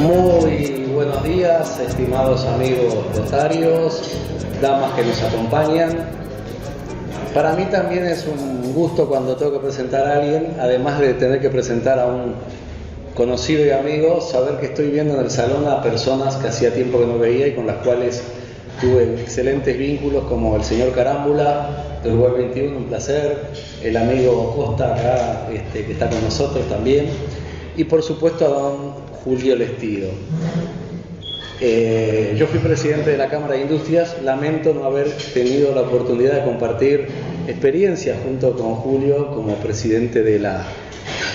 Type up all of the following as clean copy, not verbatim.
Muy buenos días, estimados amigos rotarios, damas que nos acompañan. Para mí también es un gusto cuando tengo que presentar a alguien, además de tener que presentar a un conocido y amigo, saber que estoy viendo en el salón a personas que hacía tiempo que no veía y con las cuales tuve excelentes vínculos, como el señor Carámbula de Uruguay 21, un placer, el amigo Costa acá, que está con nosotros también, y por supuesto a don Julio Lestido. Yo fui presidente de la Cámara de Industrias, lamento no haber tenido la oportunidad de compartir experiencias junto con Julio como presidente de la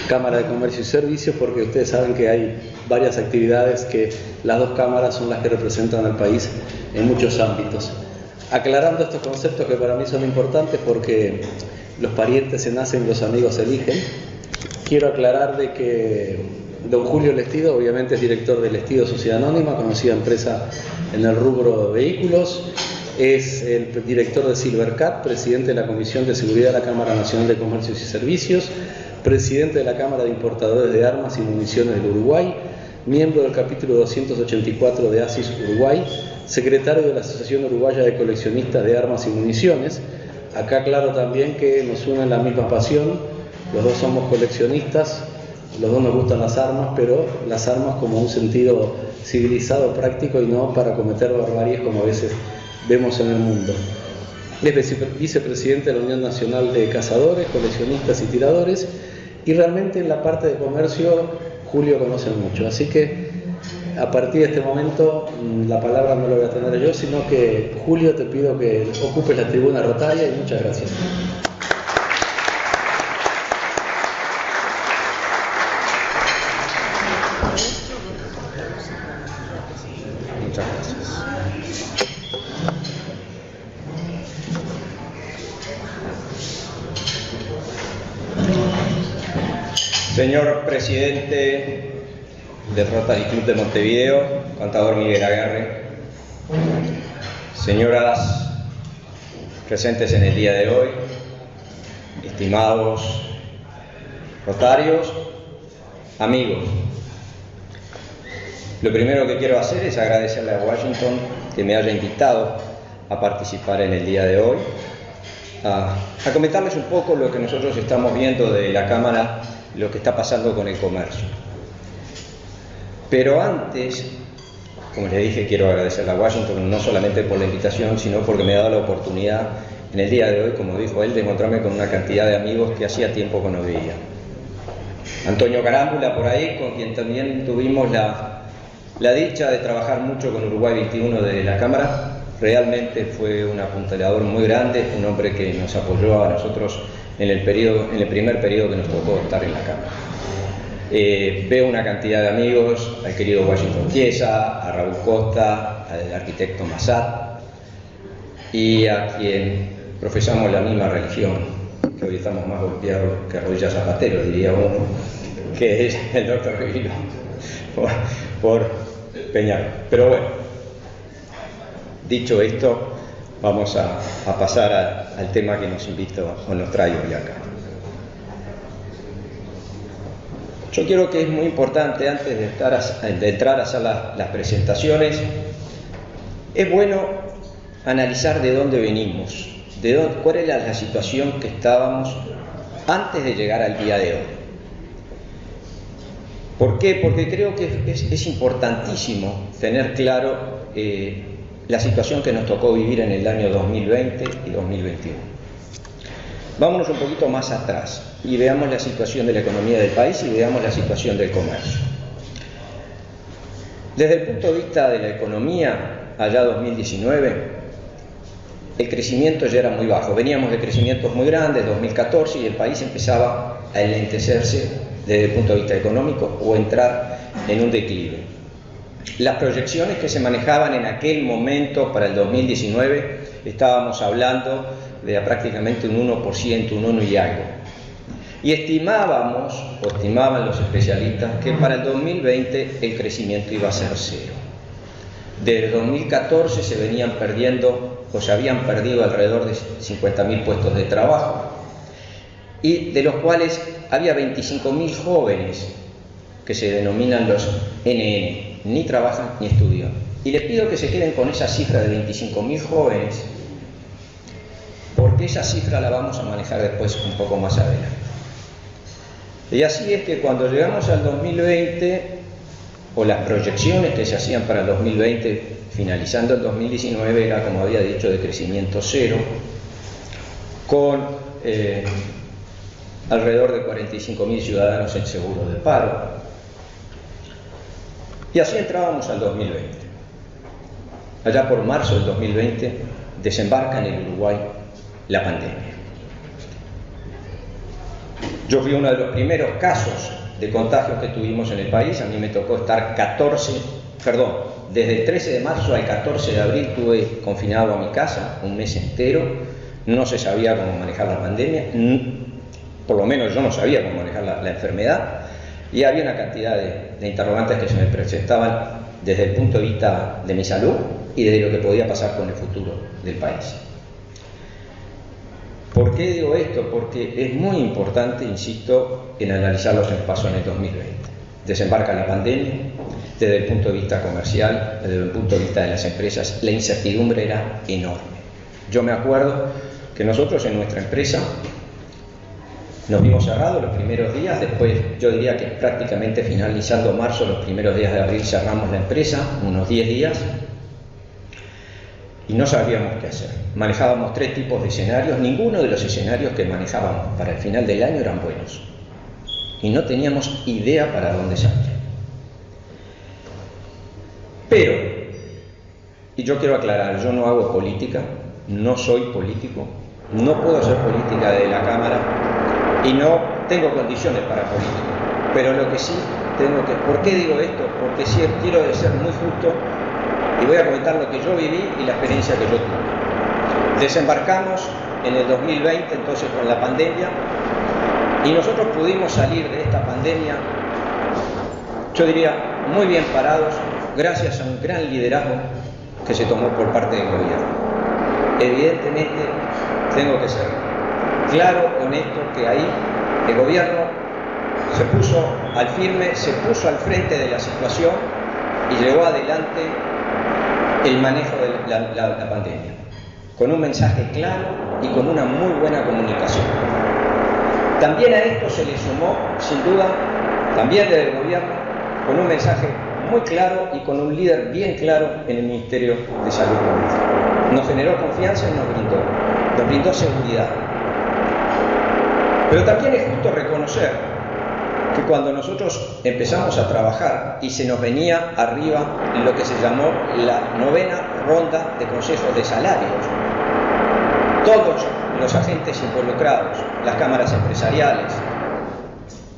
Cámara de Comercio y Servicios, porque ustedes saben que hay varias actividades que las dos cámaras son las que representan al país en muchos ámbitos. Aclarando estos conceptos que para mí son importantes porque los parientes se nacen, los amigos se eligen, quiero aclarar de que don Julio Lestido obviamente es director de Lestido Sociedad Anónima, conocida empresa en el rubro de vehículos, es el director de Silvercat, presidente de la Comisión de Seguridad de la Cámara Nacional de Comercios y Servicios, presidente de la Cámara de Importadores de Armas y Municiones del Uruguay, miembro del capítulo 284 de ASIS Uruguay, secretario de la Asociación Uruguaya de Coleccionistas de Armas y Municiones. Acá claro también que nos une la misma pasión, los dos somos coleccionistas, los dos nos gustan las armas, pero las armas como un sentido civilizado, práctico y no para cometer barbaries como a veces vemos en el mundo. Es vicepresidente de la Unión Nacional de Cazadores, Coleccionistas y Tiradores, y realmente en la parte de comercio Julio conoce mucho, así que a partir de este momento la palabra no la voy a tener yo, sino que Julio, te pido que ocupes la tribuna rotaria y muchas gracias. Muchas gracias. Señor presidente del Rotary Club de Montevideo, contador Miguel Aguerre, señoras presentes en el día de hoy, estimados rotarios, amigos, lo primero que quiero hacer es agradecerle a Washington que me haya invitado a participar en el día de hoy, a comentarles un poco lo que nosotros estamos viendo de la Cámara, lo que está pasando con el comercio. Pero antes, como les dije, quiero agradecerle a Washington no solamente por la invitación, sino porque me ha dado la oportunidad en el día de hoy, como dijo él, de encontrarme con una cantidad de amigos que hacía tiempo que no veía. Antonio Carámbula por ahí, con quien también tuvimos la dicha de trabajar mucho con Uruguay 21 de la Cámara, realmente fue un apuntalador muy grande, un hombre que nos apoyó a nosotros en el primer periodo que nos tocó estar en la Cámara. Veo una cantidad de amigos, al querido Washington Chiesa, a Raúl Costa, al arquitecto Massat y a quien profesamos la misma religión, que hoy estamos más golpeados que rodillas Zapatero, diría uno, que es el doctor Rivino por Peñarol. Pero bueno, dicho esto, vamos a pasar al tema que nos invito o nos trae hoy acá. Yo creo que es muy importante, antes de entrar a hacer las presentaciones, es bueno analizar de dónde venimos, cuál era la situación que estábamos antes de llegar al día de hoy. ¿Por qué? Porque creo que es importantísimo tener claro la situación que nos tocó vivir en el año 2020 y 2021. Vámonos un poquito más atrás y veamos la situación de la economía del país y veamos la situación del comercio. Desde el punto de vista de la economía, allá 2019, el crecimiento ya era muy bajo. Veníamos de crecimientos muy grandes, 2014, y el país empezaba a enlentecerse desde el punto de vista económico o entrar en un declive. Las proyecciones que se manejaban en aquel momento para el 2019, estábamos hablando de prácticamente un 1%, un 1 y algo. Y estimaban los especialistas, que para el 2020 el crecimiento iba a ser cero. Desde 2014 se venían perdiendo, o se habían perdido alrededor de 50.000 puestos de trabajo, y de los cuales había 25.000 jóvenes que se denominan los NN. ni trabajan ni estudian. Y les pido que se queden con esa cifra de 25.000 jóvenes, porque esa cifra la vamos a manejar después un poco más adelante. Y así es que cuando llegamos al 2020, o las proyecciones que se hacían para el 2020, finalizando el 2019, era, como había dicho, de crecimiento cero, con alrededor de 45.000 ciudadanos en seguro de paro. Y así entrábamos al 2020. Allá por marzo del 2020 desembarca en el Uruguay la pandemia. Yo fui uno de los primeros casos de contagios que tuvimos en el país. A mí me tocó estar desde el 13 de marzo al 14 de abril estuve confinado a mi casa un mes entero. No se sabía cómo manejar la pandemia, por lo menos yo no sabía cómo manejar la enfermedad, y había una cantidad de interrogantes que se me presentaban desde el punto de vista de mi salud y de lo que podía pasar con el futuro del país. ¿Por qué digo esto? Porque es muy importante, insisto, en analizar lo que nos pasó en el 2020. Desembarca la pandemia, desde el punto de vista comercial, desde el punto de vista de las empresas, la incertidumbre era enorme. Yo me acuerdo que nosotros en nuestra empresa nos vimos cerrados los primeros días, después yo diría que prácticamente finalizando marzo, los primeros días de abril cerramos la empresa, unos 10 días, y no sabíamos qué hacer. Manejábamos 3 tipos de escenarios, ninguno de los escenarios que manejábamos para el final del año eran buenos, y no teníamos idea para dónde salir. Pero, y yo quiero aclarar, yo no hago política, no soy político, no puedo hacer política de la Cámara y no tengo condiciones para política. Pero lo que sí tengo que... ¿Por qué digo esto? Porque sí quiero ser muy justo y voy a comentar lo que yo viví y la experiencia que yo tuve. Desembarcamos en el 2020, entonces con la pandemia, y nosotros pudimos salir de esta pandemia, yo diría, muy bien parados, gracias a un gran liderazgo que se tomó por parte del gobierno. Evidentemente, tengo que ser claro, honesto, que ahí el gobierno se puso al firme, se puso al frente de la situación y llevó adelante el manejo de la pandemia, con un mensaje claro y con una muy buena comunicación. También a esto se le sumó, sin duda, también desde el gobierno, con un mensaje muy claro y con un líder bien claro en el Ministerio de Salud Pública. Nos generó confianza y nos brindó seguridad. Pero también es justo reconocer que cuando nosotros empezamos a trabajar y se nos venía arriba lo que se llamó la 9ª ronda de consejos de salarios, todos los agentes involucrados, las cámaras empresariales,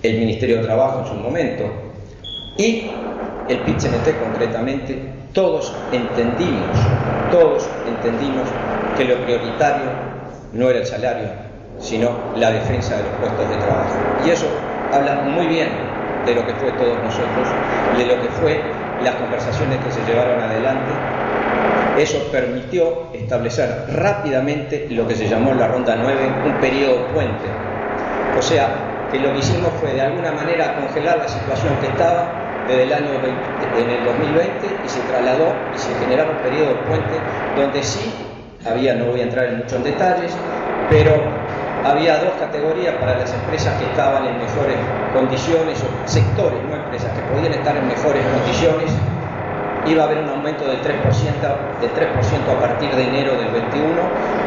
el Ministerio de Trabajo en su momento y el PIT-CNT concretamente, todos entendimos que lo prioritario no era el salario, sino la defensa de los puestos de trabajo. Y eso habla muy bien de lo que fue todos nosotros, de lo que fue las conversaciones que se llevaron adelante. Eso permitió establecer rápidamente lo que se llamó la Ronda 9, un periodo puente. O sea, que lo que hicimos fue de alguna manera congelar la situación que estaba desde el año en el 2020 y se trasladó y se generaba un periodo puente donde sí había, no voy a entrar en mucho en detalles, pero había 2 categorías para las empresas que estaban en mejores condiciones, o sectores, no empresas, que podían estar en mejores condiciones. Iba a haber un aumento del 3% a partir de enero del 21,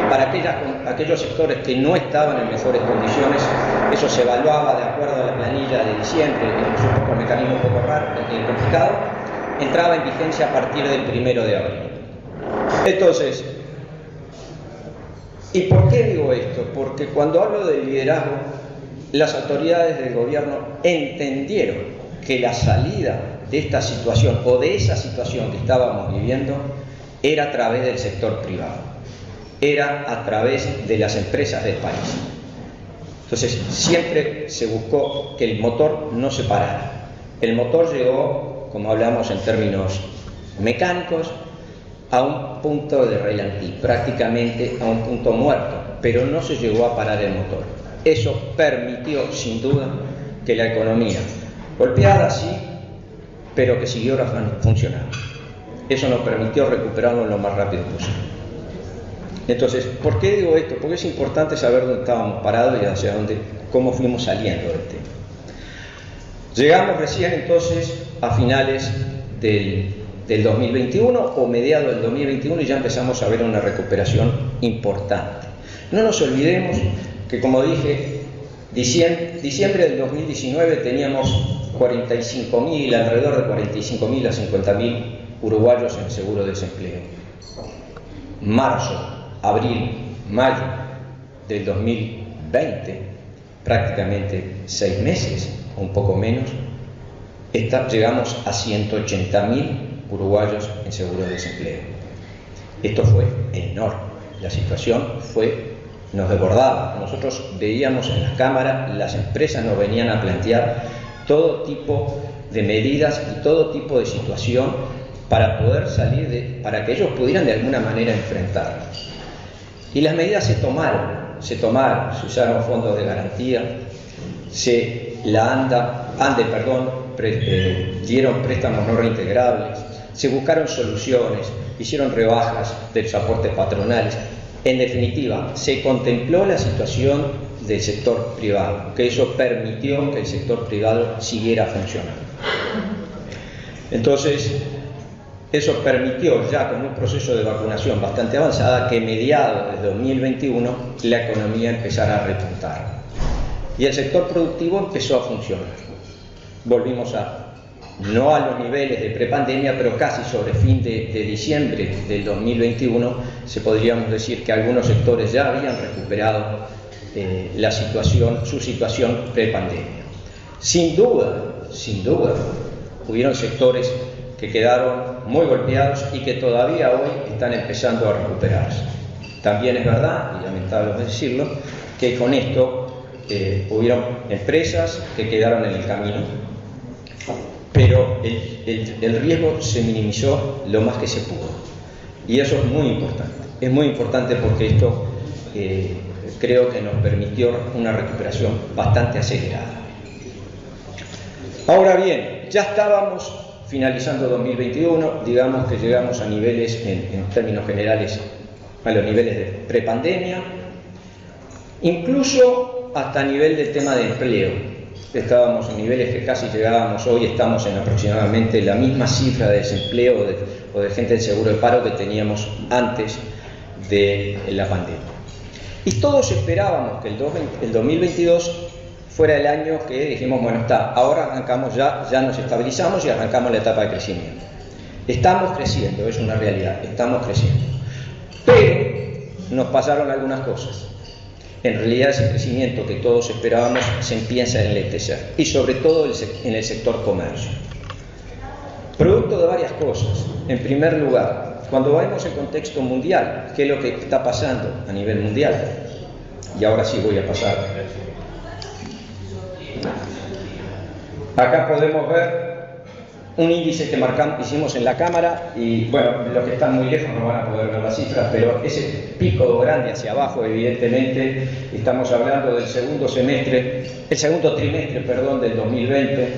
y para aquellos sectores que no estaban en mejores condiciones, eso se evaluaba de acuerdo a la planilla de diciembre, que es un poco un mecanismo un poco raro y complicado, entraba en vigencia a partir del 1 de abril. Entonces, ¿y por qué digo esto? Porque cuando hablo de liderazgo, las autoridades del gobierno entendieron que la salida de esta situación o de esa situación que estábamos viviendo era a través del sector privado, era a través de las empresas del país. Entonces siempre se buscó que el motor no se parara. El motor llegó, como hablamos en términos mecánicos, a un punto de ralentí, prácticamente a un punto muerto, pero no se llegó a parar el motor. Eso permitió sin duda que la economía, golpeada sí, pero que siguió funcionando. Eso nos permitió recuperarlo lo más rápido posible. Entonces, ¿por qué digo esto? Porque es importante saber dónde estábamos parados y hacia dónde, cómo fuimos saliendo del tema. Llegamos recién entonces a finales del 2021 o mediados del 2021 y ya empezamos a ver una recuperación importante. No nos olvidemos que, como dije, diciembre del 2019 teníamos 45.000, alrededor de 45.000 a 50.000 uruguayos en seguro de desempleo. Marzo, abril, mayo del 2020, prácticamente 6 meses, o un poco menos, llegamos a 180.000 uruguayos en seguro de desempleo. Esto fue enorme. La situación nos desbordaba. Nosotros veíamos en las cámaras, las empresas nos venían a plantear todo tipo de medidas y todo tipo de situación para poder salir para que ellos pudieran de alguna manera enfrentarnos. Y las medidas se tomaron, se usaron fondos de garantía, dieron préstamos no reintegrables, se buscaron soluciones, hicieron rebajas de los aportes patronales. En definitiva, se contempló la situación del sector privado, que eso permitió que el sector privado siguiera funcionando. Entonces, eso permitió ya con un proceso de vacunación bastante avanzada que mediados de 2021 la economía empezara a repuntar. Y el sector productivo empezó a funcionar. Volvimos no a los niveles de prepandemia, pero casi sobre fin de diciembre del 2021, podríamos decir que algunos sectores ya habían recuperado su situación prepandemia. Sin duda, hubieron sectores que quedaron muy golpeados y que todavía hoy están empezando a recuperarse. También es verdad, y lamentable decirlo, que con esto hubieron empresas que quedaron en el camino, pero el riesgo se minimizó lo más que se pudo. Y eso es muy importante. Es muy importante porque esto creo que nos permitió una recuperación bastante acelerada. Ahora bien, ya estábamos finalizando 2021, digamos que llegamos a niveles, en términos generales, a los niveles de prepandemia, incluso hasta a nivel del tema de empleo. Estábamos en niveles que casi llegábamos, hoy estamos en aproximadamente la misma cifra de desempleo o de gente en seguro de paro que teníamos antes de la pandemia. Y todos esperábamos que el 2022 fuera el año que dijimos, bueno, ahora arrancamos ya nos estabilizamos y arrancamos la etapa de crecimiento. Estamos creciendo, es una realidad, estamos creciendo. Pero nos pasaron algunas cosas. En realidad ese crecimiento que todos esperábamos se empieza a enlentecer, y sobre todo en el sector comercio. Producto de varias cosas. En primer lugar, cuando vemos el contexto mundial, ¿qué es lo que está pasando a nivel mundial? Y ahora sí voy a pasar. Acá podemos ver un índice que hicimos en la cámara y, bueno, los que están muy lejos no van a poder ver las cifras, pero ese pico grande hacia abajo, evidentemente, estamos hablando del segundo trimestre del 2020,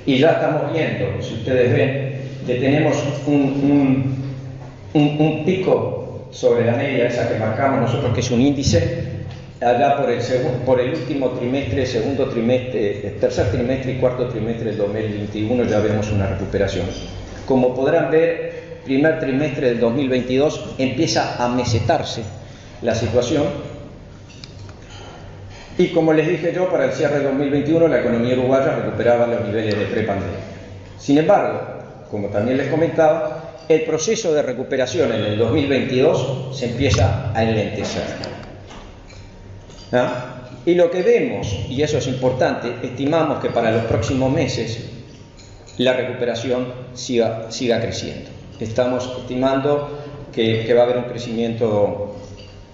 y ya estamos viendo, si ustedes ven, que tenemos un pico sobre la media esa que marcamos nosotros, que es un índice. Allá por el último trimestre, segundo trimestre, tercer trimestre y cuarto trimestre del 2021 ya vemos una recuperación. Como podrán ver, primer trimestre del 2022 empieza a mesetarse la situación. Y como les dije yo, para el cierre de 2021 la economía uruguaya recuperaba los niveles de prepandemia. Sin embargo, como también les comentaba, el proceso de recuperación en el 2022 se empieza a enlentecer. Y lo que vemos, y eso es importante, estimamos que para los próximos meses la recuperación siga creciendo. Estamos estimando que va a haber un crecimiento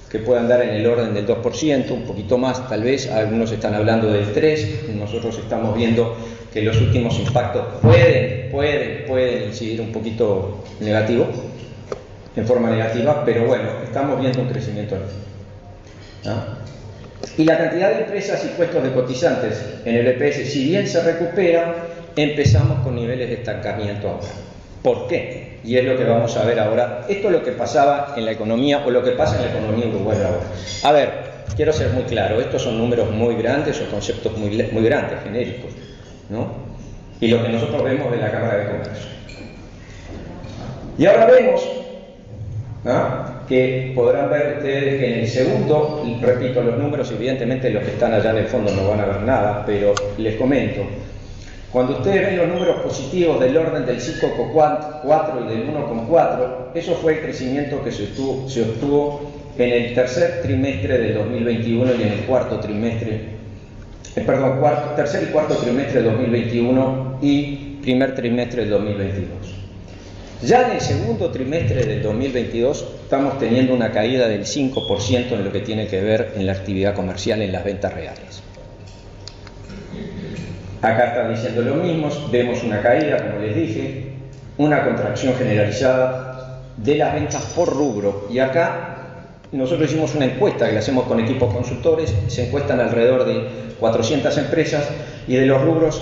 que puede andar en el orden del 2%, un poquito más tal vez, algunos están hablando del 3%, nosotros estamos viendo que los últimos impactos pueden incidir un poquito en forma negativa, pero bueno, estamos viendo un crecimiento. Y la cantidad de empresas y puestos de cotizantes en el EPS, si bien se recupera, empezamos con niveles de estancamiento ahora. ¿Por qué? Y es lo que vamos a ver ahora. Esto es lo que pasaba en la economía, o lo que pasa en la economía uruguaya ahora. A ver, quiero ser muy claro, estos son números muy grandes o conceptos muy grandes, genéricos, ¿no? Y lo que nosotros vemos de la Cámara de Comercio. Y ahora vemos, ¿no?, que podrán ver ustedes que en el segundo, repito los números, evidentemente los que están allá en el fondo no van a ver nada, pero les comento, cuando ustedes ven los números positivos del orden del 5,4 y del 1,4, eso fue el crecimiento que se obtuvo en el tercer trimestre del 2021 y en el tercer y cuarto trimestre del 2021 y primer trimestre del 2022. Ya en el segundo trimestre del 2022 estamos teniendo una caída del 5% en lo que tiene que ver en la actividad comercial, en las ventas reales. Acá están diciendo lo mismo, vemos una caída, como les dije, una contracción generalizada de las ventas por rubro. Y acá nosotros hicimos una encuesta que la hacemos con equipos consultores, se encuestan alrededor de 400 empresas y de los rubros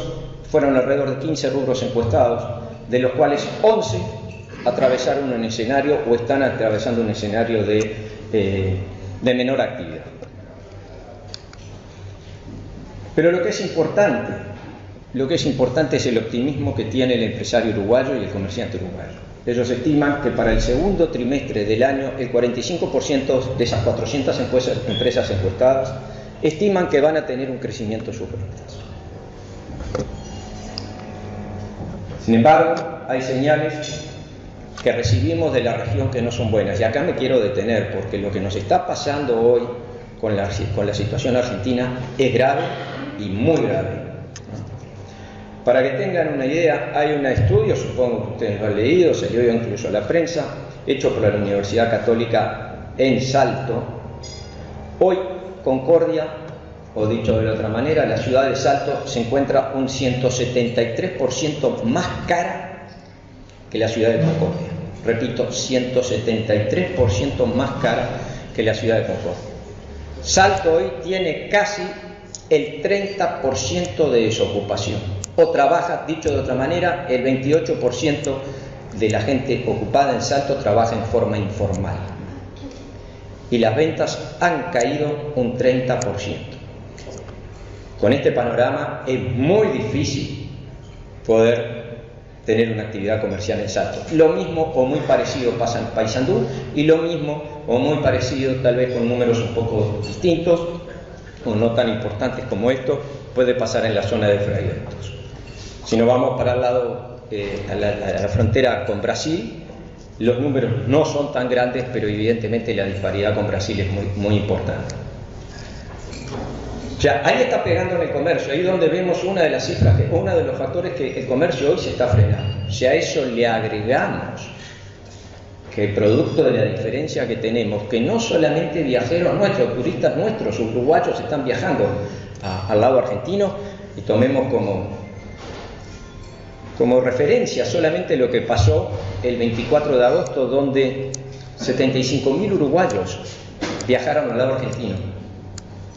fueron alrededor de 15 rubros encuestados, de los cuales 11 atravesaron un escenario o están atravesando un escenario de menor actividad. Pero lo que es importante es el optimismo que tiene el empresario uruguayo y el comerciante uruguayo. Ellos estiman que para el segundo trimestre del año el 45% de esas 400 empresas encuestadas estiman que van a tener un crecimiento en sus ventas. Sin embargo, hay señales que recibimos de la región que no son buenas. Y acá me quiero detener porque lo que nos está pasando hoy con la situación argentina es grave y muy grave. Para que tengan una idea, hay un estudio, supongo que ustedes lo han leído, se dio incluso a la prensa, hecho por la Universidad Católica en Salto. Hoy, Concordia, o dicho de otra manera, la ciudad de Salto se encuentra un 173% más cara que la ciudad de Concordia. Repito, 173% más cara que la ciudad de Concordia. Salto hoy tiene casi el 30% de desocupación. O trabaja, dicho de otra manera, el 28% de la gente ocupada en Salto trabaja en forma informal. Y las ventas han caído un 30%. Con este panorama es muy difícil poder tener una actividad comercial en Salto. Lo mismo o muy parecido pasa en Paysandú y lo mismo o muy parecido, tal vez con números un poco distintos o no tan importantes como esto, puede pasar en la zona de Fraiventos. Si nos vamos para el lado, a la frontera con Brasil, los números no son tan grandes, pero evidentemente la disparidad con Brasil es muy importante. O sea, ahí está pegando en el comercio, ahí donde vemos una de las cifras, uno de los factores que el comercio hoy se está frenando. Si a eso le agregamos que producto de la diferencia que tenemos, que no solamente viajeros nuestros, turistas nuestros, uruguayos están viajando al lado argentino, y tomemos como referencia solamente lo que pasó el 24 de agosto, donde 75.000 uruguayos viajaron al lado argentino.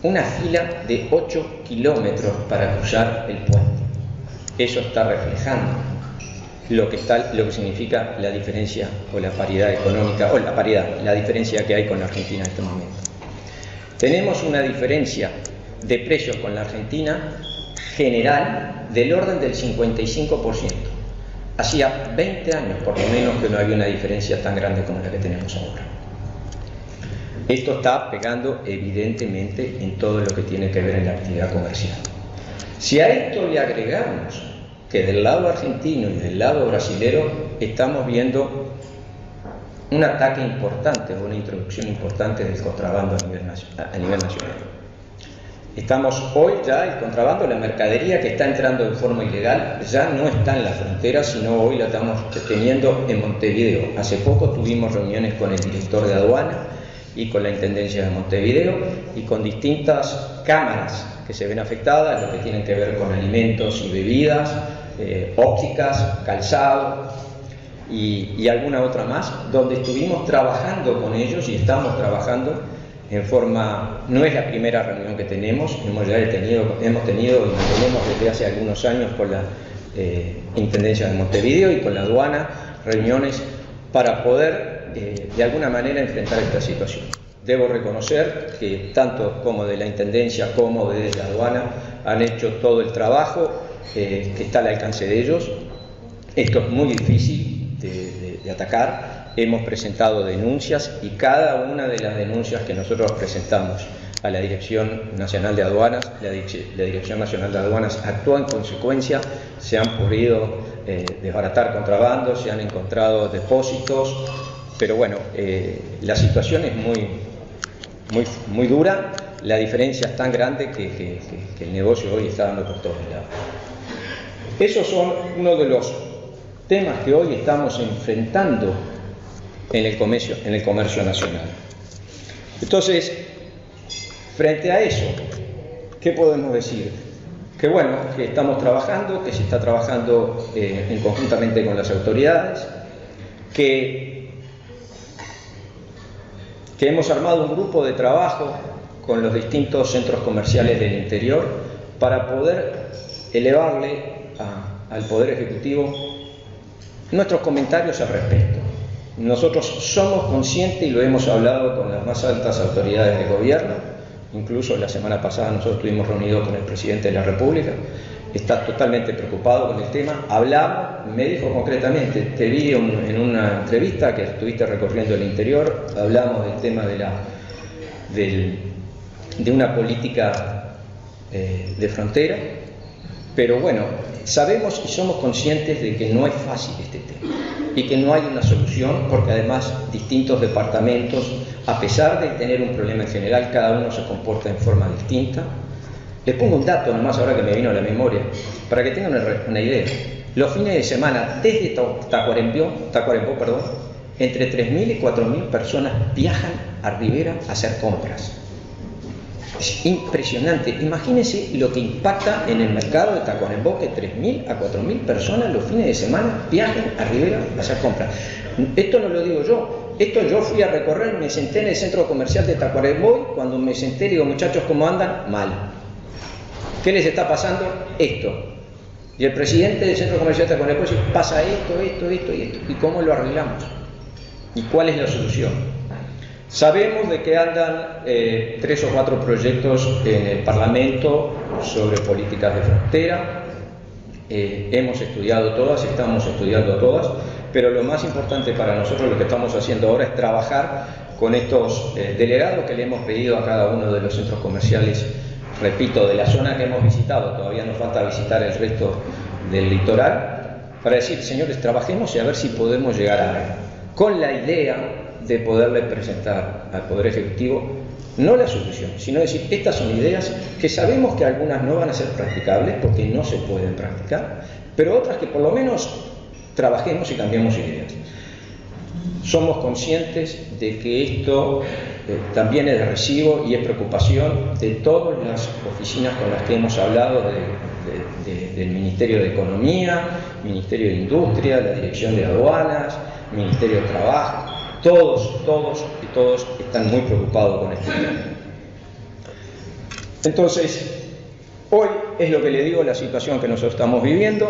Una fila de 8 kilómetros para cruzar el puente. Eso está reflejando lo que significa la diferencia o la paridad económica, o la diferencia que hay con la Argentina en este momento. Tenemos una diferencia de precios con la Argentina general del orden del 55%. Hacía 20 años por lo menos que no había una diferencia tan grande como la que tenemos ahora. Esto está pegando evidentemente en todo lo que tiene que ver en la actividad comercial. Si a esto le agregamos que del lado argentino y del lado brasilero estamos viendo un ataque importante o una introducción importante del contrabando a nivel nacional. Estamos hoy ya, el contrabando, la mercadería que está entrando de forma ilegal, ya no está en la frontera, sino hoy la estamos teniendo en Montevideo. Hace poco tuvimos reuniones con el director de aduana y con la Intendencia de Montevideo y con distintas cámaras que se ven afectadas, lo que tienen que ver con alimentos y bebidas, ópticas, calzado y alguna otra más, donde estuvimos trabajando con ellos y estamos trabajando no es la primera reunión que tenemos, hemos tenido y mantenemos desde hace algunos años con la Intendencia de Montevideo y con la aduana reuniones para poder de alguna manera enfrentar esta situación. Debo reconocer que tanto como de la Intendencia como de la aduana han hecho todo el trabajo que está al alcance de ellos. Esto es muy difícil de atacar. Hemos presentado denuncias y cada una de las denuncias que nosotros presentamos a la Dirección Nacional de Aduanas, la Dirección Nacional de Aduanas actúa en consecuencia. Se han podido desbaratar contrabando, se han encontrado depósitos, pero bueno, la situación es muy dura. La diferencia es tan grande que el negocio hoy está dando por todos lados. Esos son uno de los temas que hoy estamos enfrentando en el comercio nacional. Entonces, frente a eso, ¿qué podemos decir? Que bueno, que estamos trabajando, que se está trabajando conjuntamente con las autoridades, que hemos armado un grupo de trabajo con los distintos centros comerciales del interior para poder elevarle al Poder Ejecutivo nuestros comentarios al respecto. Nosotros somos conscientes y lo hemos hablado con las más altas autoridades de gobierno, incluso la semana pasada nosotros estuvimos reunidos con el presidente de la República, está totalmente preocupado con el tema. Hablamos, me dijo concretamente, te vi en una entrevista que estuviste recorriendo el interior, hablamos del tema de una política de frontera, pero bueno, sabemos y somos conscientes de que no es fácil este tema y que no hay una solución, porque además distintos departamentos, a pesar de tener un problema en general, cada uno se comporta en forma distinta. Les pongo un dato nomás ahora que me vino a la memoria, para que tengan una idea. Los fines de semana, desde Tacuarembó, entre 3.000 y 4.000 personas viajan a Rivera a hacer compras. Es impresionante. Imagínense lo que impacta en el mercado de Tacuarembó, que 3.000 a 4.000 personas los fines de semana viajen a Rivera a hacer compras. Esto no lo digo yo. Esto yo fui a recorrer, me senté en el centro comercial de Tacuarembó y cuando me senté digo, muchachos, ¿cómo andan? Mal. ¿Qué les está pasando? Esto. Y el presidente del centro comercial de Tacuarembó dice, pasa esto y esto. ¿Y cómo lo arreglamos? ¿Y cuál es la solución? Sabemos de que andan 3 o 4 proyectos en el Parlamento sobre políticas de frontera. Hemos estudiado todas, estamos estudiando todas, pero lo más importante para nosotros, lo que estamos haciendo ahora es trabajar con estos delegados que le hemos pedido a cada uno de los centros comerciales, repito, de la zona que hemos visitado, todavía nos falta visitar el resto del litoral, para decir, señores, trabajemos y a ver si podemos llegar a algo, con la idea de poderle presentar al Poder Ejecutivo no la solución, sino decir, estas son ideas que sabemos que algunas no van a ser practicables porque no se pueden practicar, pero otras que por lo menos trabajemos y cambiemos ideas. Somos conscientes de que esto también es de recibo y es preocupación de todas las oficinas con las que hemos hablado, del Ministerio de Economía, Ministerio de Industria, la Dirección de Aduanas, Ministerio de Trabajo. Todos están muy preocupados con este tema. Entonces, hoy es lo que le digo, la situación que nosotros estamos viviendo.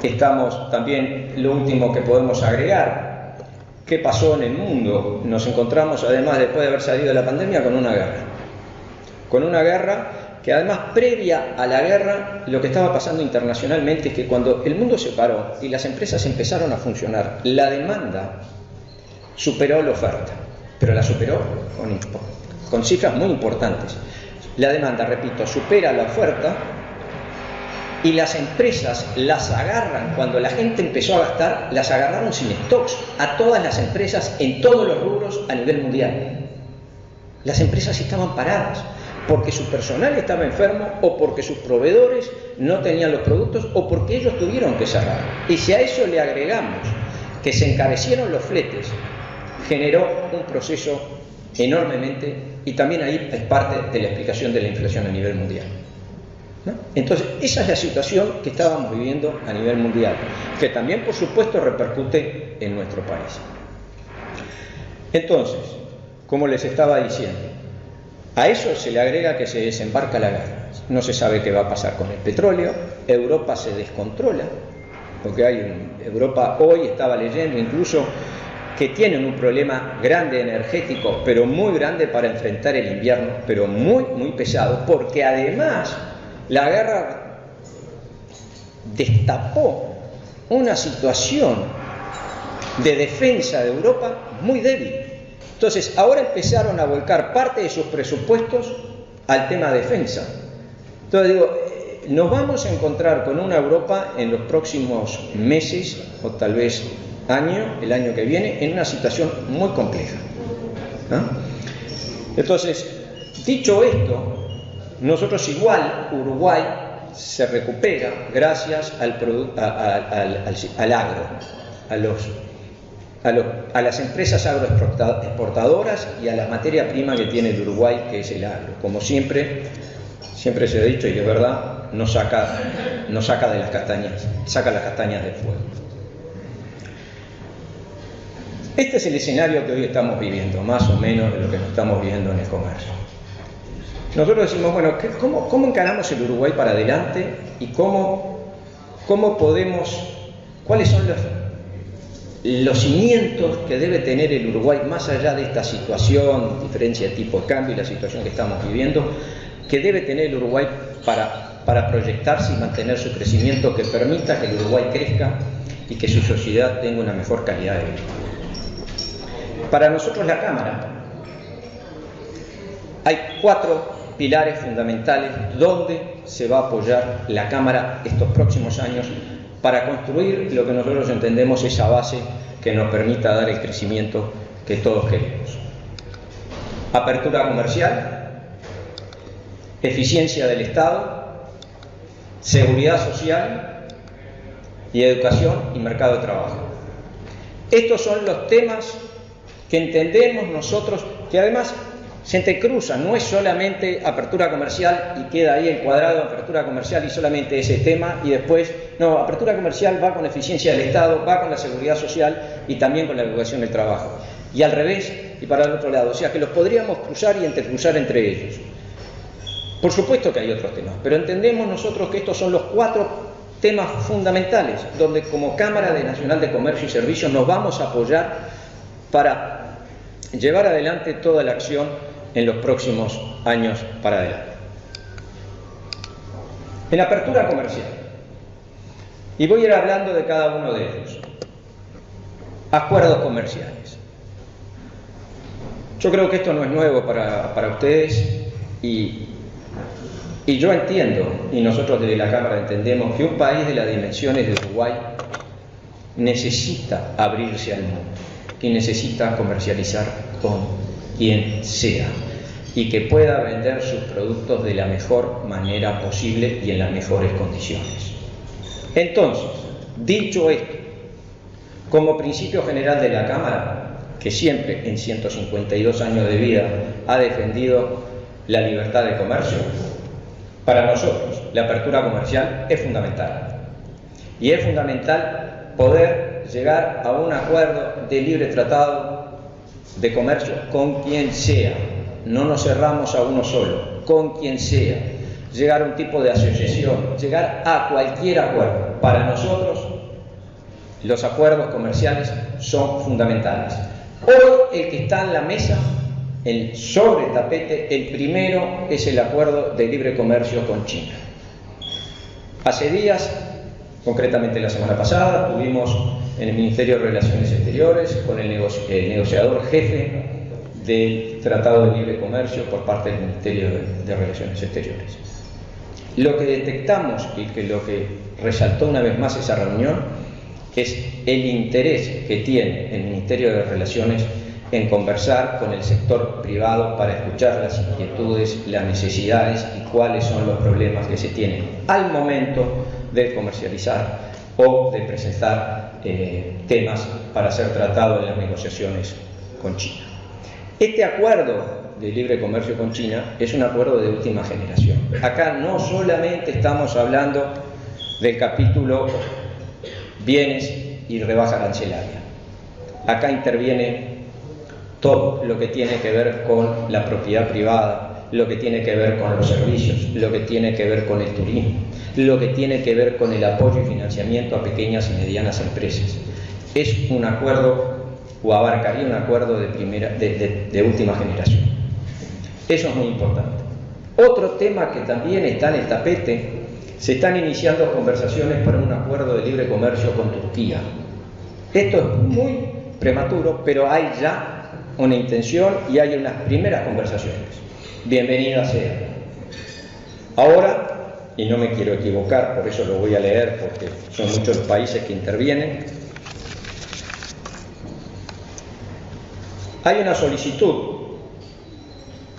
Estamos también, lo último que podemos agregar, ¿qué pasó en el mundo? Nos encontramos, además, después de haber salido de la pandemia, con una guerra. Con una guerra que además, previa a la guerra, lo que estaba pasando internacionalmente es que cuando el mundo se paró y las empresas empezaron a funcionar, la demanda superó la oferta, pero la superó con cifras muy importantes. La demanda, repito, supera la oferta y las empresas las agarran, cuando la gente empezó a gastar, las agarraron sin stocks a todas las empresas en todos los rubros a nivel mundial. Las empresas estaban paradas porque su personal estaba enfermo o porque sus proveedores no tenían los productos o porque ellos tuvieron que cerrar. Y si a eso le agregamos que se encarecieron los fletes, generó un proceso enormemente, y también ahí es parte de la explicación de la inflación a nivel mundial, ¿no? Entonces, esa es la situación que estábamos viviendo a nivel mundial, que también, por supuesto, repercute en nuestro país. Entonces, como les estaba diciendo, a eso se le agrega que se desembarca la guerra. No se sabe qué va a pasar con el petróleo, Europa se descontrola, porque Europa hoy estaba leyendo incluso que tienen un problema grande energético, pero muy grande para enfrentar el invierno, pero muy, muy pesado, porque además la guerra destapó una situación de defensa de Europa muy débil. Entonces, ahora empezaron a volcar parte de sus presupuestos al tema defensa. Entonces, digo, nos vamos a encontrar con una Europa en los próximos meses, o tal vez el año que viene, en una situación muy compleja. Entonces, dicho esto, nosotros igual, Uruguay se recupera gracias al agro, a las empresas agroexportadoras y a la materia prima que tiene el Uruguay, que es el agro. Como siempre se ha dicho, y es verdad, nos saca de las castañas, saca las castañas del fuego. Este es el escenario que hoy estamos viviendo, más o menos de lo que nos estamos viendo en el comercio. Nosotros decimos, bueno, ¿cómo encaramos el Uruguay para adelante y cómo podemos, cuáles son los cimientos que debe tener el Uruguay más allá de esta situación, diferencia de tipo de cambio y la situación que estamos viviendo, que debe tener el Uruguay para proyectarse y mantener su crecimiento, que permita que el Uruguay crezca y que su sociedad tenga una mejor calidad de vida? Para nosotros la Cámara hay 4 pilares fundamentales donde se va a apoyar la Cámara estos próximos años para construir lo que nosotros entendemos esa base que nos permita dar el crecimiento que todos queremos. Apertura comercial, eficiencia del Estado, seguridad social y educación y mercado de trabajo. Estos son los temas que entendemos nosotros, que además se entrecruzan, no es solamente apertura comercial y queda ahí encuadrado apertura comercial y solamente ese tema, y después, no, apertura comercial va con eficiencia del Estado, va con la seguridad social y también con la educación del trabajo. Y al revés, y para el otro lado, o sea que los podríamos cruzar y entrecruzar entre ellos. Por supuesto que hay otros temas, pero entendemos nosotros que estos son los 4 temas fundamentales, donde como Cámara Nacional de Comercio y Servicios nos vamos a apoyar para llevar adelante toda la acción en los próximos años para adelante. En apertura comercial, y voy a ir hablando de cada uno de ellos. Acuerdos comerciales. Yo creo que esto no es nuevo para ustedes y yo entiendo, y nosotros desde la Cámara entendemos, que un país de las dimensiones de Uruguay necesita abrirse al mundo, que necesita comercializar con quien sea y que pueda vender sus productos de la mejor manera posible y en las mejores condiciones. Entonces, dicho esto, como principio general de la Cámara, que siempre en 152 años de vida ha defendido la libertad de comercio, para nosotros la apertura comercial es fundamental. Y es fundamental poder llegar a un acuerdo de libre tratado de comercio con quien sea. No nos cerramos a uno solo, con quien sea. Llegar a un tipo de asociación, llegar a cualquier acuerdo. Para nosotros los acuerdos comerciales son fundamentales. Hoy el que está en la mesa, sobre el tapete, el primero es el acuerdo de libre comercio con China. Hace días, concretamente la semana pasada, tuvimos en el Ministerio de Relaciones Exteriores con el negociador jefe del Tratado de Libre Comercio por parte del Ministerio de Relaciones Exteriores. Lo que detectamos y lo que resaltó una vez más esa reunión es el interés que tiene el Ministerio de Relaciones en conversar con el sector privado para escuchar las inquietudes, las necesidades y cuáles son los problemas que se tienen al momento de comercializar o de presentar temas para ser tratados en las negociaciones con China. Este acuerdo de libre comercio con China es un acuerdo de última generación. Acá no solamente estamos hablando del capítulo bienes y rebaja arancelaria. Acá interviene todo lo que tiene que ver con la propiedad privada, lo que tiene que ver con los servicios, lo que tiene que ver con el turismo, lo que tiene que ver con el apoyo y financiamiento a pequeñas y medianas empresas. Es un acuerdo, o abarcaría un acuerdo de última generación. Eso es muy importante. Otro tema que también está en el tapete: se están iniciando conversaciones para un acuerdo de libre comercio con Turquía. Esto es muy prematuro, pero hay ya una intención y hay unas primeras conversaciones. Bienvenida sea. Ahora, y no me quiero equivocar, por eso lo voy a leer, porque son muchos los países que intervienen, hay una solicitud,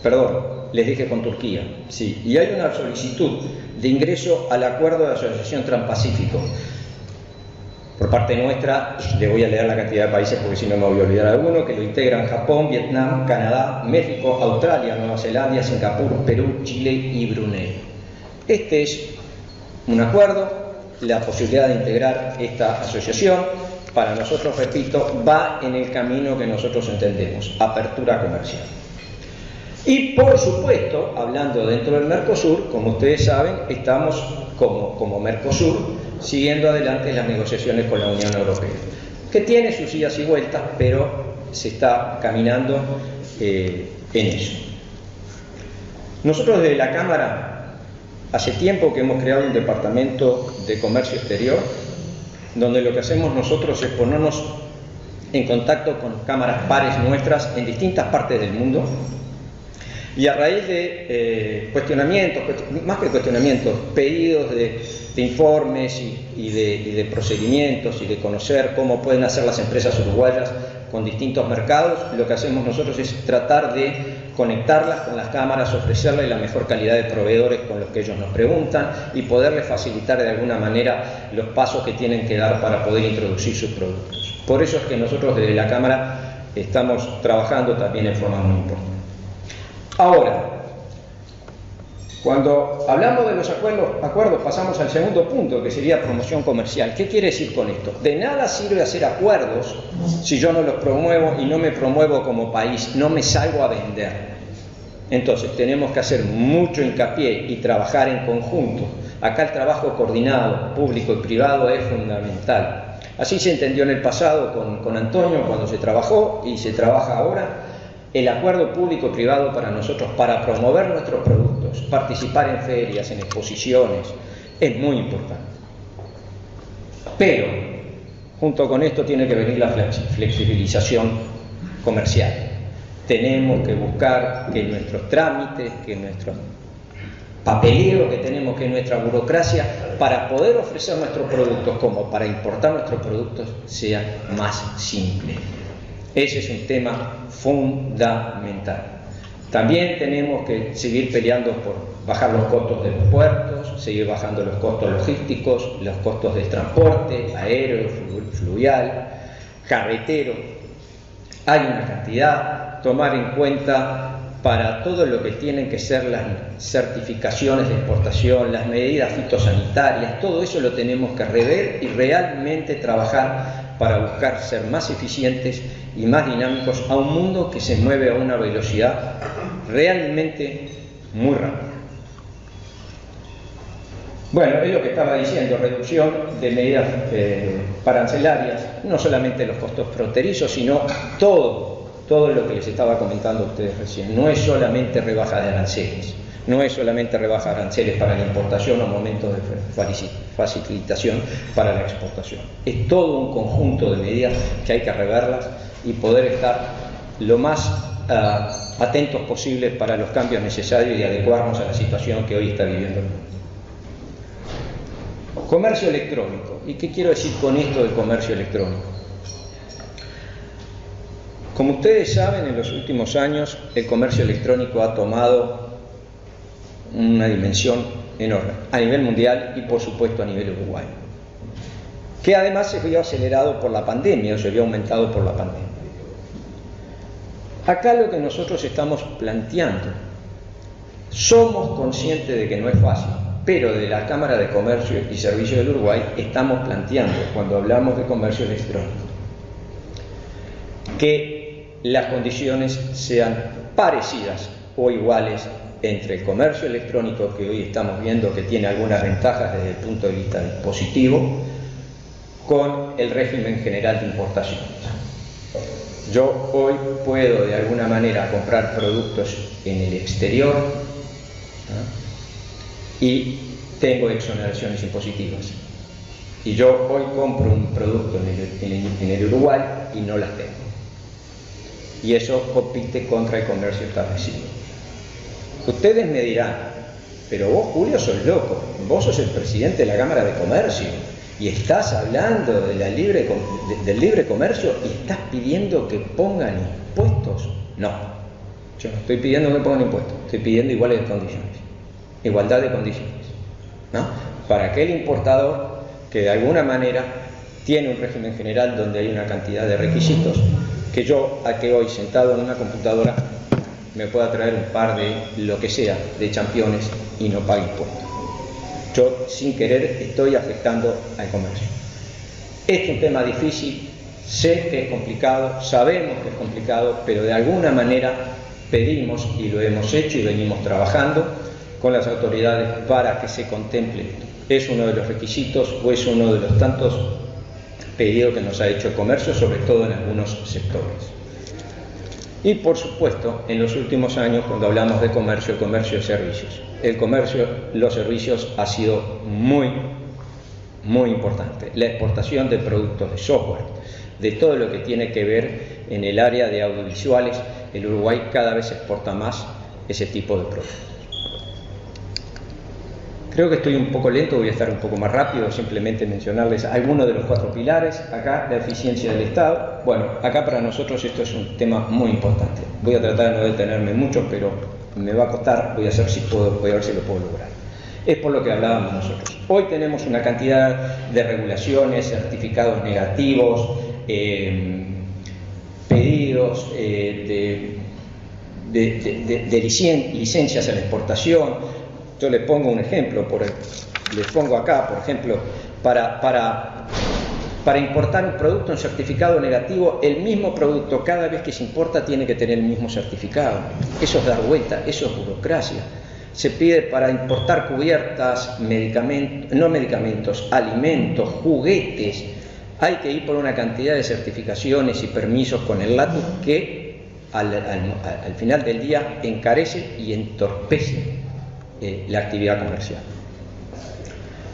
perdón, les dije con Turquía, sí, y hay una solicitud de ingreso al Acuerdo de Asociación Transpacífico. Por parte nuestra, le voy a leer la cantidad de países porque si no me voy a olvidar alguno, que lo integran Japón, Vietnam, Canadá, México, Australia, Nueva Zelanda, Singapur, Perú, Chile y Brunei. Este es un acuerdo, la posibilidad de integrar esta asociación, para nosotros, repito, va en el camino que nosotros entendemos, apertura comercial. Y por supuesto, hablando dentro del Mercosur, como ustedes saben, estamos como Mercosur siguiendo adelante las negociaciones con la Unión Europea, que tiene sus idas y vueltas, pero se está caminando en eso. Nosotros desde la Cámara, hace tiempo que hemos creado un departamento de comercio exterior, donde lo que hacemos nosotros es ponernos en contacto con cámaras pares nuestras en distintas partes del mundo, y a raíz de cuestionamientos, más que cuestionamientos, pedidos de informes y de procedimientos y de conocer cómo pueden hacer las empresas uruguayas con distintos mercados, lo que hacemos nosotros es tratar de conectarlas con las cámaras, ofrecerles la mejor calidad de proveedores con los que ellos nos preguntan y poderles facilitar de alguna manera los pasos que tienen que dar para poder introducir sus productos. Por eso es que nosotros desde la Cámara estamos trabajando también en forma muy importante. Ahora, cuando hablamos de los acuerdos pasamos al segundo punto, que sería promoción comercial. ¿Qué quiere decir con esto? De nada sirve hacer acuerdos si yo no los promuevo y no me promuevo como país, no me salgo a vender. Entonces tenemos que hacer mucho hincapié y trabajar en conjunto. Acá el trabajo coordinado, público y privado, es fundamental. Así se entendió en el pasado con Antonio cuando se trabajó y se trabaja ahora. El acuerdo público-privado para nosotros, para promover nuestros productos, participar en ferias, en exposiciones, es muy importante. Pero, junto con esto tiene que venir la flexibilización comercial. Tenemos que buscar que nuestros trámites, que nuestro papeleo que tenemos, que nuestra burocracia, para poder ofrecer nuestros productos como para importar nuestros productos, sea más simple. Ese es un tema fundamental. También tenemos que seguir peleando por bajar los costos de los puertos, seguir bajando los costos logísticos, los costos del transporte aéreo, fluvial, carretero. Hay una cantidad, tomar en cuenta para todo lo que tienen que ser las certificaciones de exportación, las medidas fitosanitarias, todo eso lo tenemos que rever y realmente trabajar para buscar ser más eficientes y más dinámicos a un mundo que se mueve a una velocidad realmente muy rápida. Bueno, es lo que estaba diciendo, reducción de medidas arancelarias, no solamente los costos fronterizos, sino todo lo que les estaba comentando a ustedes recién. No es solamente rebaja de aranceles, no es solamente rebaja de aranceles para la importación o momentos de facilitación para la exportación. Es todo un conjunto de medidas que hay que reverlas y poder estar lo más atentos posibles para los cambios necesarios y adecuarnos a la situación que hoy está viviendo el mundo. Comercio electrónico. ¿Y qué quiero decir con esto del comercio electrónico? Como ustedes saben, en los últimos años el comercio electrónico ha tomado una dimensión enorme a nivel mundial y por supuesto a nivel uruguayo, que además se vio acelerado por la pandemia o se vio aumentado por la pandemia. Acá lo que nosotros estamos planteando, somos conscientes de que no es fácil, pero de la Cámara de Comercio y Servicios del Uruguay estamos planteando, cuando hablamos de comercio electrónico, que las condiciones sean parecidas o iguales entre el comercio electrónico, que hoy estamos viendo que tiene algunas ventajas desde el punto de vista dispositivo, con el régimen general de importaciones. Yo hoy puedo de alguna manera comprar productos en el exterior, ¿no? Y tengo exoneraciones impositivas. Y yo hoy compro un producto en el Uruguay y no las tengo. Y eso compite contra el comercio establecido. Ustedes me dirán, pero vos, Julio, sos loco. Vos sos el presidente de la Cámara de Comercio y estás hablando de del libre comercio y estás pidiendo que pongan impuestos. No, yo no estoy pidiendo que pongan impuestos, estoy pidiendo igualdad de condiciones, ¿no? Para aquel importador que de alguna manera tiene un régimen general donde hay una cantidad de requisitos, que yo, a que hoy sentado en una computadora me pueda traer un par de lo que sea, de championes, y no pague impuestos. Yo, sin querer, estoy afectando al comercio. Este es un tema difícil, sé que es complicado, sabemos que es complicado, pero de alguna manera pedimos, y lo hemos hecho y venimos trabajando con las autoridades para que se contemple esto. Es uno de los requisitos o es uno de los tantos pedidos que nos ha hecho el comercio, sobre todo en algunos sectores. Y por supuesto, en los últimos años, cuando hablamos de comercio, comercio de servicios. El comercio, los servicios ha sido muy importante. La exportación de productos de software, de todo lo que tiene que ver en el área de audiovisuales, el Uruguay cada vez exporta más ese tipo de productos. Creo que estoy un poco lento, voy a estar un poco más rápido, simplemente mencionarles algunos de los 4 pilares. Acá, la eficiencia del Estado. Bueno, acá para nosotros esto es un tema muy importante. Voy a tratar de no detenerme mucho, pero me va a costar, voy a ver si lo puedo lograr. Es por lo que hablábamos nosotros. Hoy tenemos una cantidad de regulaciones, certificados negativos, pedidos de licencias a la exportación. Yo les pongo un ejemplo, les pongo acá, por ejemplo, para importar un producto en certificado negativo, el mismo producto cada vez que se importa tiene que tener el mismo certificado. Eso es dar vuelta, eso es burocracia. Se pide para importar cubiertas, alimentos, juguetes. Hay que ir por una cantidad de certificaciones y permisos con el LATU que al final del día encarece y entorpece la actividad comercial.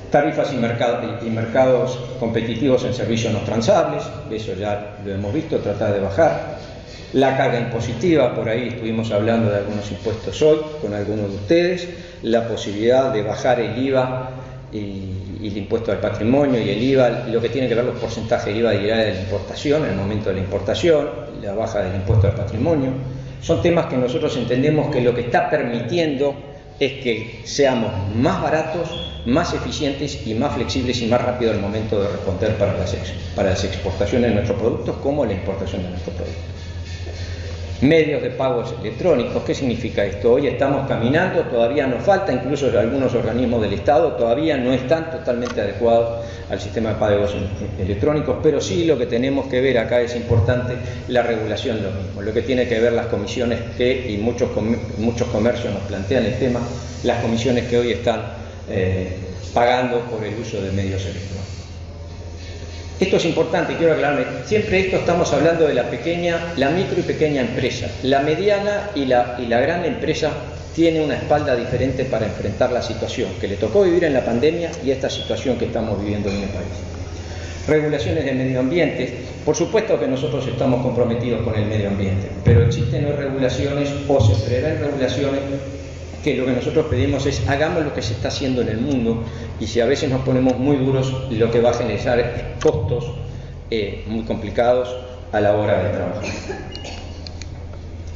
Tarifas y mercados competitivos en servicios no transables, eso ya lo hemos visto, tratar de bajar. La carga impositiva, por ahí estuvimos hablando de algunos impuestos hoy con algunos de ustedes, la posibilidad de bajar el IVA y el impuesto al patrimonio y el IVA, lo que tiene que ver los porcentajes de IVA de la importación, en el momento de la importación, la baja del impuesto al patrimonio. Son temas que nosotros entendemos que lo que está permitiendo es que seamos más baratos, más eficientes y más flexibles y más rápidos al momento de responder para las exportaciones de nuestros productos como la importación de nuestros productos. Medios de pagos electrónicos, ¿qué significa esto? Hoy estamos caminando, todavía nos falta, incluso algunos organismos del Estado todavía no están totalmente adecuados al sistema de pagos electrónicos, pero sí lo que tenemos que ver acá es importante la regulación, lo mismo, lo que tiene que ver las comisiones y muchos comercios nos plantean el tema, las comisiones que hoy están pagando por el uso de medios electrónicos. Esto es importante, quiero aclararme, siempre esto estamos hablando de la micro y pequeña empresa. La mediana y la gran empresa tiene una espalda diferente para enfrentar la situación que le tocó vivir en la pandemia y esta situación que estamos viviendo en el país. Regulaciones del medio ambiente, por supuesto que nosotros estamos comprometidos con el medio ambiente, pero existen hoy regulaciones o se prevén regulaciones que lo que nosotros pedimos es hagamos lo que se está haciendo en el mundo y si a veces nos ponemos muy duros lo que va a generar es costos muy complicados a la hora de trabajar.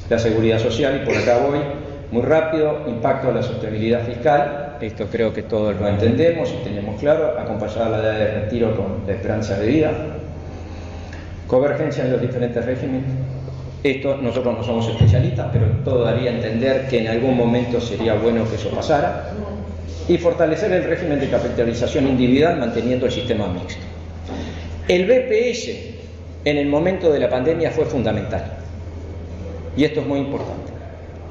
La seguridad social, y por acá voy muy rápido, impacto a la sostenibilidad fiscal, esto creo que todos lo entendemos y tenemos claro, acompañar la edad de retiro con la esperanza de vida, convergencia en los diferentes regímenes. Esto nosotros no somos especialistas, pero todo daría a entender que en algún momento sería bueno que eso pasara. Y fortalecer el régimen de capitalización individual manteniendo el sistema mixto. El BPS en el momento de la pandemia fue fundamental. y esto es muy importante.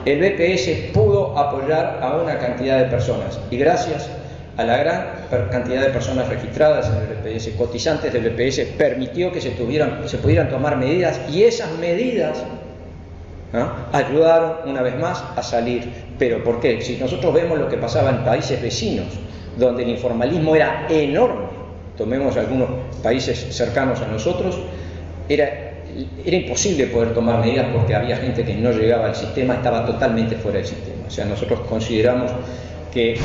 El BPS pudo apoyar a una cantidad de personas y gracias a la gran cantidad de personas registradas en el BPS, cotizantes del BPS, permitió que se pudieran tomar medidas y esas medidas ayudaron una vez más a salir. ¿Pero por qué? Si nosotros vemos lo que pasaba en países vecinos, donde el informalismo era enorme, tomemos algunos países cercanos a nosotros, era imposible poder tomar medidas porque había gente que no llegaba al sistema, estaba totalmente fuera del sistema. O sea, nosotros consideramos que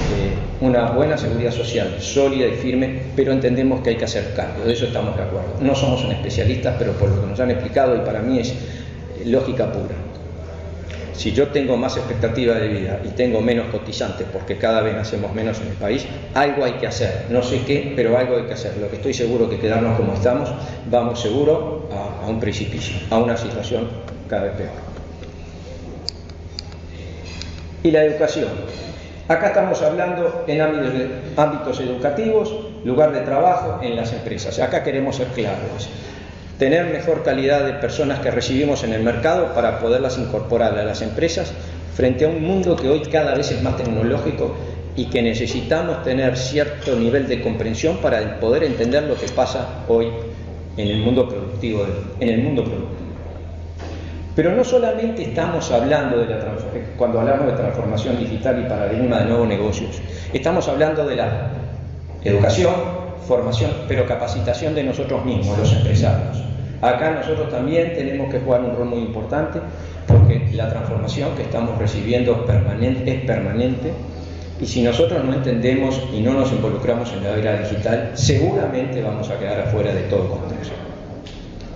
una buena seguridad social, sólida y firme, pero entendemos que hay que hacer cambios, de eso estamos de acuerdo. No somos un especialistas, pero por lo que nos han explicado, y para mí es lógica pura. Si yo tengo más expectativa de vida y tengo menos cotizantes, porque cada vez hacemos menos en el país, algo hay que hacer. No sé qué, pero algo hay que hacer. Lo que estoy seguro que quedarnos como estamos, vamos seguro a un precipicio, a una situación cada vez peor. Y la educación. Acá estamos hablando en ámbitos educativos, lugar de trabajo, en las empresas. Acá queremos ser claros. Tener mejor calidad de personas que recibimos en el mercado para poderlas incorporar a las empresas frente a un mundo que hoy cada vez es más tecnológico y que necesitamos tener cierto nivel de comprensión para poder entender lo que pasa hoy en el mundo productivo. Pero no solamente estamos hablando cuando hablamos de transformación digital y paradigma de nuevos negocios, estamos hablando de la educación, formación, pero capacitación de nosotros mismos, los empresarios. Acá nosotros también tenemos que jugar un rol muy importante porque la transformación que estamos recibiendo es permanente y si nosotros no entendemos y no nos involucramos en la era digital, seguramente vamos a quedar afuera de todo contexto.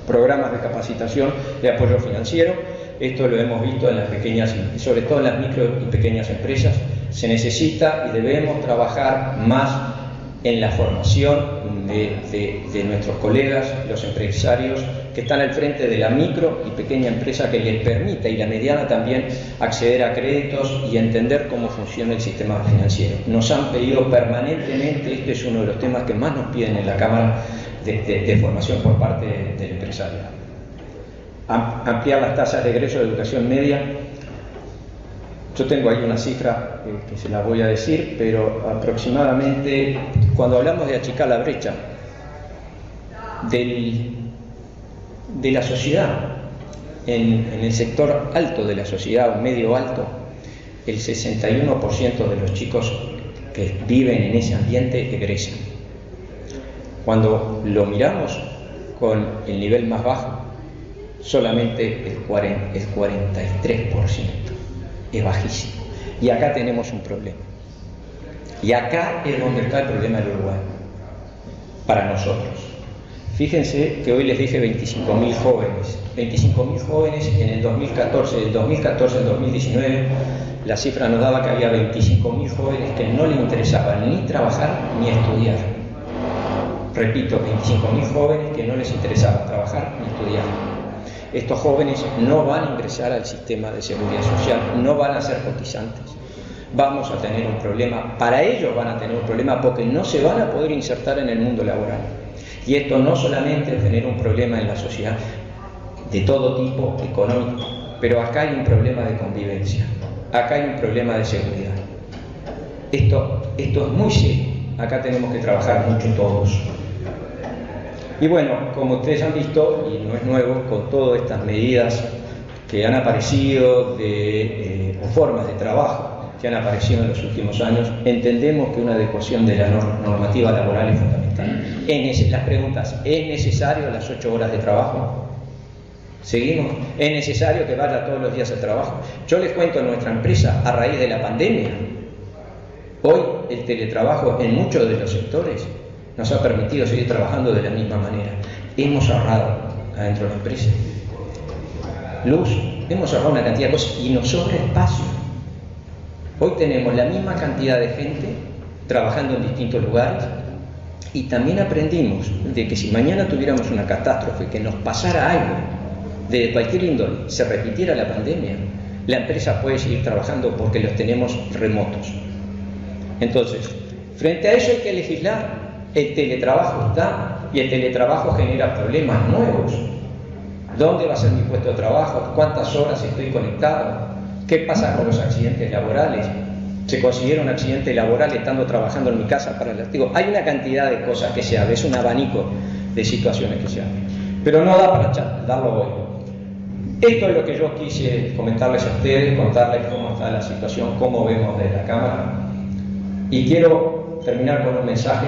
Programas de capacitación de apoyo financiero, esto lo hemos visto en las pequeñas, sobre todo en las micro y pequeñas empresas, se necesita y debemos trabajar más en la formación de nuestros colegas, los empresarios que están al frente de la micro y pequeña empresa que les permita, y la mediana también, acceder a créditos y entender cómo funciona el sistema financiero. Nos han pedido permanentemente, este es uno de los temas que más nos piden en la Cámara de formación por parte del empresario. Ampliar las tasas de egreso de educación media. Yo tengo ahí una cifra que se la voy a decir, pero aproximadamente, cuando hablamos de achicar la brecha de la sociedad, en el sector alto de la sociedad o medio alto, el 61% de los chicos que viven en ese ambiente egresan. Cuando lo miramos con el nivel más bajo, solamente el 43%. Es bajísimo. Y acá tenemos un problema. Y acá es donde está el problema del Uruguay, para nosotros. Fíjense que hoy les dije 25.000 jóvenes. 25.000 jóvenes en el 2014. Del 2014 al 2019, la cifra nos daba que había 25.000 jóvenes que no les interesaba ni trabajar ni estudiar. Repito, 25.000 jóvenes que no les interesaba trabajar ni estudiar. Estos jóvenes no van a ingresar al sistema de seguridad social, no van a ser cotizantes. Vamos a tener un problema, para ellos van a tener un problema porque no se van a poder insertar en el mundo laboral. Y esto no solamente genera un problema en la sociedad de todo tipo, económico, pero acá hay un problema de convivencia, acá hay un problema de seguridad. Esto es muy serio, acá tenemos que trabajar mucho todos. Y bueno, como ustedes han visto, y no es nuevo, con todas estas medidas que han aparecido o formas de trabajo que han aparecido en los últimos años, entendemos que una adecuación de la normativa laboral es fundamental. Las preguntas, ¿es necesario las 8 horas de trabajo? ¿Seguimos? ¿Es necesario que vaya todos los días al trabajo? Yo les cuento en nuestra empresa, a raíz de la pandemia, hoy el teletrabajo en muchos de los sectores nos ha permitido seguir trabajando de la misma manera. Hemos ahorrado adentro de la empresa luz, hemos ahorrado una cantidad de cosas y nos sobra espacio. Hoy tenemos la misma cantidad de gente trabajando en distintos lugares y también aprendimos de que si mañana tuviéramos una catástrofe, que nos pasara algo de cualquier índole, se repitiera la pandemia, la empresa puede seguir trabajando porque los tenemos remotos. Entonces, frente a eso hay que legislar. El teletrabajo está y el teletrabajo genera problemas nuevos. ¿Dónde va a ser mi puesto de trabajo? ¿Cuántas horas estoy conectado? ¿Qué pasa con los accidentes laborales? ¿Se considera un accidente laboral estando trabajando en mi casa para el artículo? Hay una cantidad de cosas que se hablan, es un abanico de situaciones que se hablan, pero no da para darlo hoy. Esto es lo que yo quise comentarles a ustedes, contarles cómo está la situación, cómo vemos desde la Cámara, y quiero terminar con un mensaje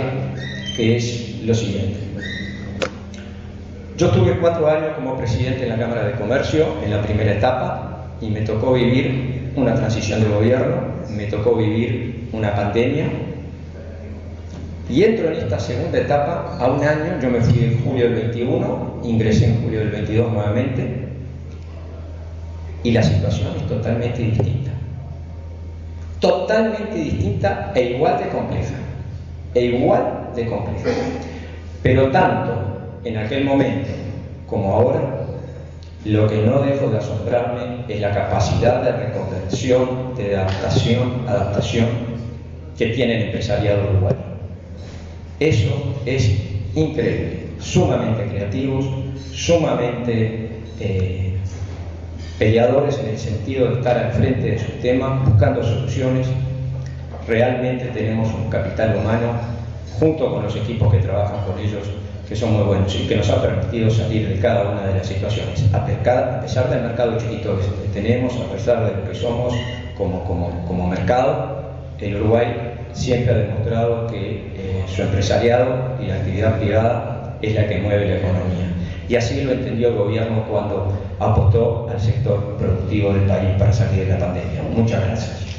que es lo siguiente. Yo estuve 4 años como presidente en la Cámara de Comercio en la primera etapa y me tocó vivir una transición de gobierno, me tocó vivir una pandemia y entro en esta segunda etapa a un año. Yo me fui en julio del 21, ingresé en julio del 22 nuevamente y la situación es totalmente distinta. Totalmente distinta e igual de compleja. Pero tanto en aquel momento como ahora, lo que no dejo de asombrarme es la capacidad de reconversión, de adaptación que tiene el empresariado uruguayo. Eso es increíble, sumamente creativos, sumamente peleadores en el sentido de estar al frente de sus temas, buscando soluciones. Realmente tenemos un capital humano, junto con los equipos que trabajan con ellos, que son muy buenos y que nos ha permitido salir de cada una de las situaciones. A pesar del mercado chiquito que tenemos, a pesar de lo que somos como mercado, el Uruguay siempre ha demostrado que su empresariado y la actividad privada es la que mueve la economía. Y así lo entendió el gobierno cuando apostó al sector productivo del país para salir de la pandemia. Muchas gracias.